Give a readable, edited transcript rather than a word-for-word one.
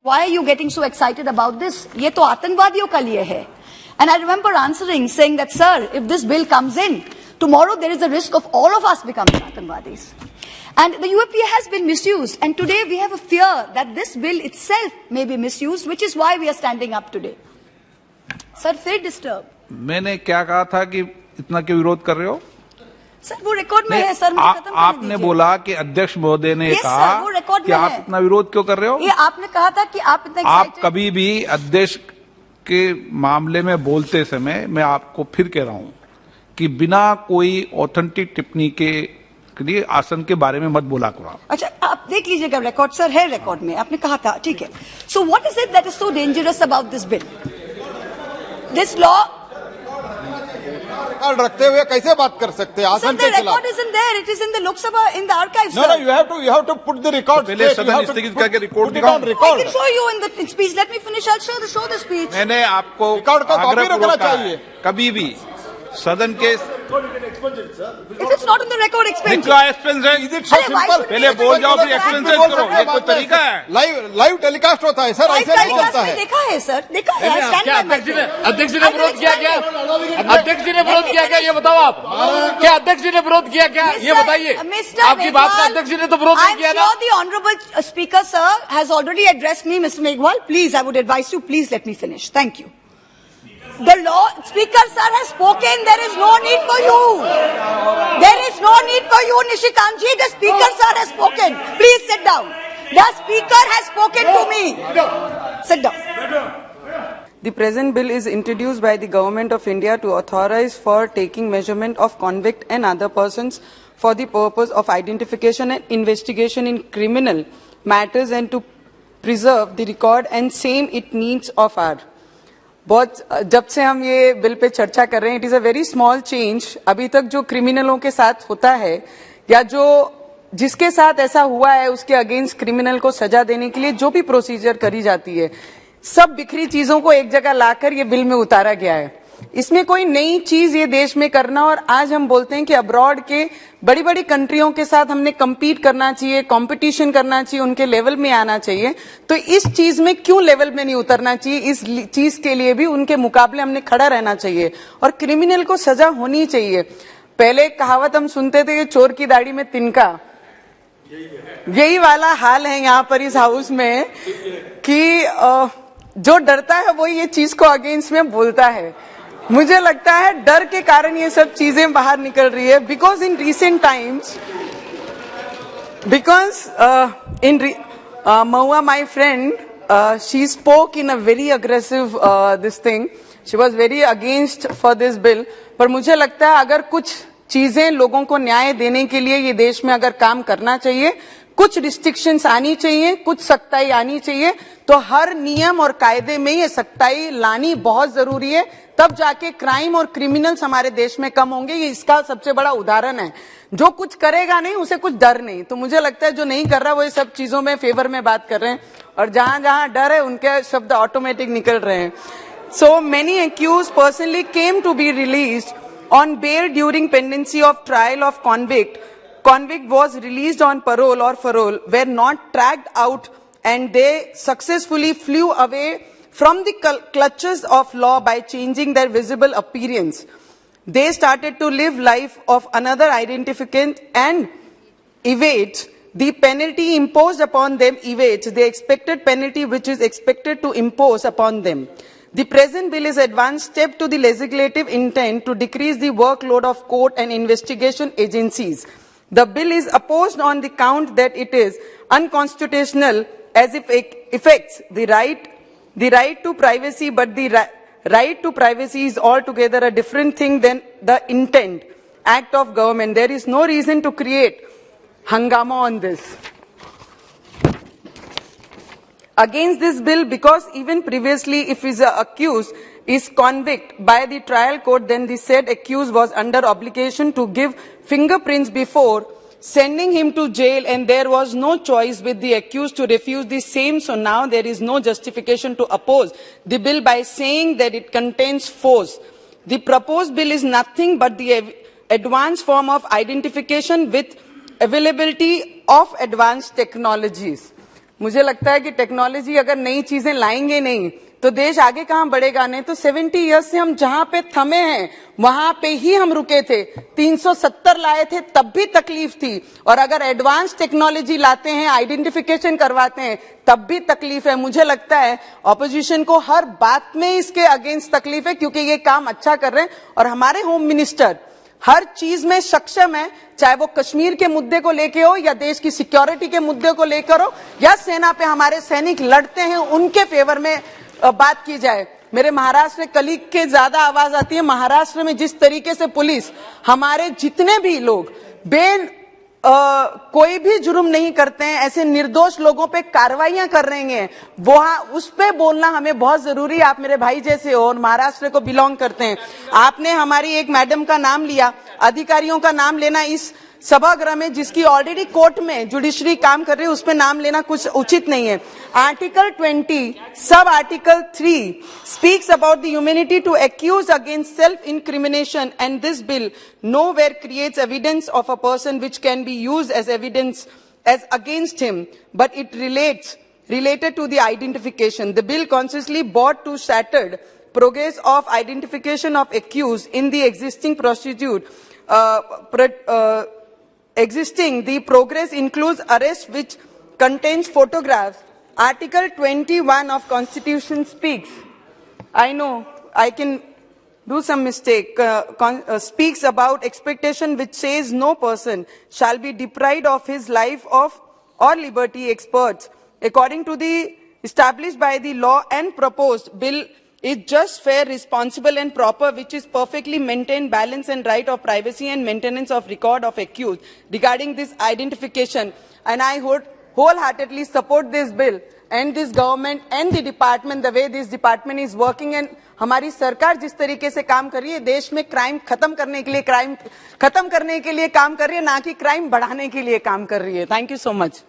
Why are you getting so excited about this? ये तो आतंकवादियों का लिए है. And I remember answering, saying that, sir, if this bill comes in, tomorrow there is a risk of all of us becoming Atangwadis. And the UAPA has been misused. And today we have a fear that this bill itself may be misused, which is why we are standing up today. Sir, feel disturbed. मैंने क्या कहा था कि इतना क्यों विरोध कर रहे हो? सर वो रिकॉर्ड में है सर, मुझे खत्म करने आपने दीजिए। बोला कि अध्यक्ष महोदय ने कहा कि आप इतना विरोध क्यों कर रहे हो? ये आपने कहा था कि आप इतना आप कभी भी अध्यक्ष के मामले में बोलते समय मैं आपको फिर कह रहा हूं कि बिना कोई ऑथेंटिक टिप्पणी के लिए आसन के बारे में मत बोला करो। अच्छा, आप देख लीजिएगा रिकॉर्ड, सर है रिकॉर्ड में, आपने कहा था, ठीक है। So what is it that is so dangerous about this bill? This law रखते हुए कैसे बात कर सकते हैं आसन के खिलाफ? Record is in there, it is in the Lok Sabha in the archives. No, you have to put the record. पहले सदन स्थगित करके रिकॉर्ड दिखाओ। I can show you in the speech. Let me finish. I'll show the speech. मैंने आपको record का copy रखना चाहिए। कभी भी सदन के If it's not in the record, explain. क्या एक्सपेंस है? Is it so simple? पहले बोल जाओ फिर एक्सपेंस करो, ये कोई तरीका है? लाइव टेलीकास्ट होता है सर, ऐसे नहीं चलता है। देखा है सर, देखा है। क्या अध्यक्ष जी ने विरोध किया क्या? अध्यक्ष जी ने विरोध किया क्या, ये बताओ आप। क्या अध्यक्ष जी ने विरोध किया क्या, ये बताइए। आपकी बात का अध्यक्ष जी ने तो विरोध नहीं किया ना। The honorable speaker sir has already addressed me, Mr. Meghwal. Please, I would advise you, please let me finish. Thank you. The law speaker sir has spoken. There is no need for you. There is no need for you, Nishikant ji. The speaker sir has spoken. Please sit down. The speaker has spoken to me. Sit down. The present bill is introduced by the Government of India to authorize for taking measurement of convict and other persons for the purpose of identification and investigation in criminal matters and to preserve the record and same it needs of our. बहुत जब से हम ये bill pay चर्चा कर रहे हैं, it is a very small change. अभी तक जो क्रिमिनलों के साथ होता है या जो जिसके साथ ऐसा हुआ है उसके अगेंस्ट क्रिमिनल को सजा देने के लिए जो भी प्रोसीजर करी जाती है, सब बिखरी चीजों को एक जगह लाकर ये बिल में उतारा गया है। इसमें कोई नई चीज ये देश में करना, और आज हम बोलते हैं कि अब्रॉड के बड़ी बड़ी कंट्रियों के साथ हमने compete करना चाहिए, कंपटीशन करना चाहिए, उनके लेवल में आना चाहिए। तो इस चीज में क्यों लेवल में नहीं उतरना चाहिए? इस चीज के लिए भी उनके मुकाबले हमने खड़ा रहना चाहिए और क्रिमिनल को सजा होनी चाहिए। पहले कहावत हम सुनते थे कि चोर की दाढ़ी में तिनका, यही वाला हाल है यहाँ पर इस हाउस में कि जो डरता है वो ये चीज को अगेंस्ट में बोलता है। मुझे लगता है डर के कारण ये सब चीजें बाहर निकल रही है। Because in recent times, Mahua, my friend, she spoke in a very aggressive this thing. She was very against for this bill. पर मुझे लगता है अगर कुछ चीजें लोगों को न्याय देने के लिए ये देश में अगर काम करना चाहिए, कुछ रिस्ट्रिक्शंस आनी चाहिए, कुछ सख्ताई आनी चाहिए, तो हर नियम और कायदे में ये सख्ताई लानी बहुत जरूरी है। तब जाके क्राइम और क्रिमिनल्स हमारे देश में कम होंगे। ये इसका सबसे बड़ा उदाहरण है। जो कुछ करेगा नहीं उसे कुछ डर नहीं। तो मुझे लगता है जो नहीं कर रहा वो ये सब चीजों में फेवर में बात कर रहे हैं, और जहां जहां डर है उनके शब्द ऑटोमेटिक निकल रहे हैं। So many accused personally came to be released on bail during pendency of trial of convict. Convict was released on parole or parole, were not tracked out, and they successfully flew away from the clutches of law by changing their visible appearance. They started to live life of another identificant and evade the penalty imposed upon them, evades the expected penalty which is expected to impose upon them. The present bill is advanced step to the legislative intent to decrease the workload of court and investigation agencies. The bill is opposed on the count that it is unconstitutional as it affects the right to privacy, but the right to privacy is altogether a different thing than the intent act of government. There is no reason to create hangama on this. Against this bill, because even previously if is accused is convicted by the trial court, then the said accused was under obligation to give fingerprints before sending him to jail, and there was no choice with the accused to refuse the same. So now there is no justification to oppose the bill by saying that it contains force. The proposed bill is nothing but the advanced form of identification with availability of advanced technologies. मुझे लगता है कि technology अगर नई चीजें लाएंगे नहीं तो देश आगे कहां बढ़ेगा। नहीं तो 70 इयर्स से हम जहां पे थमे हैं वहां पे ही हम रुके थे। 370 लाए थे तब भी तकलीफ थी, और अगर एडवांस टेक्नोलॉजी लाते हैं, आइडेंटिफिकेशन करवाते हैं, तब भी तकलीफ है। मुझे लगता है ऑपोजिशन को हर बात में इसके अगेंस्ट तकलीफ है, क्योंकि ये काम अच्छा कर रहे हैं और हमारे होम मिनिस्टर हर चीज में सक्षम है, चाहे वो कश्मीर के मुद्दे को लेके हो या देश की सिक्योरिटी के मुद्दे को लेकर हो या सेना पे हमारे सैनिक लड़ते हैं उनके फेवर में बात की जाए। मेरे महाराष्ट्र में कलीग के ज्यादा आवाज आती है। महाराष्ट्र में जिस तरीके से पुलिस हमारे जितने भी लोग कोई भी जुर्म नहीं करते हैं, ऐसे निर्दोष लोगों पे कार्रवाइयां कर रहे हैं, वहां उस पे बोलना हमें बहुत जरूरी है। आप मेरे भाई जैसे हो और महाराष्ट्र को बिलोंग करते हैं। आपने हमारी एक मैडम का नाम लिया, अधिकारियों का नाम लेना इस सभागृह में जिसकी ऑलरेडी कोर्ट में जुडिशरी काम कर रही है, उस पे नाम लेना कुछ उचित नहीं है। Article 20 sub article 3 speaks about the immunity to accuse against self-incrimination, and this bill nowhere creates evidence of a person which can be used as evidence as against him, but it related to the identification. The bill consciously brought to shattered progress of identification of accused in the existing procedure. The progress includes arrest which contains photographs. Article 21 of Constitution speaks. I know I can do some mistake. Speaks about expectation which says no person shall be deprived of his life or liberty. Experts, according to the established by the law and proposed bill, is just, fair, responsible and proper, which is perfectly maintained balance and right of privacy and maintenance of record of accused regarding this identification. And I would wholeheartedly support this bill and this government and the department, the way this department is working, and हमारी सरकार जिस तरीके से काम कर रही है, देश में क्राइम खत्म करने के लिए काम कर रही है, ना कि क्राइम बढ़ाने के लिए काम कर रही है। Thank you so much.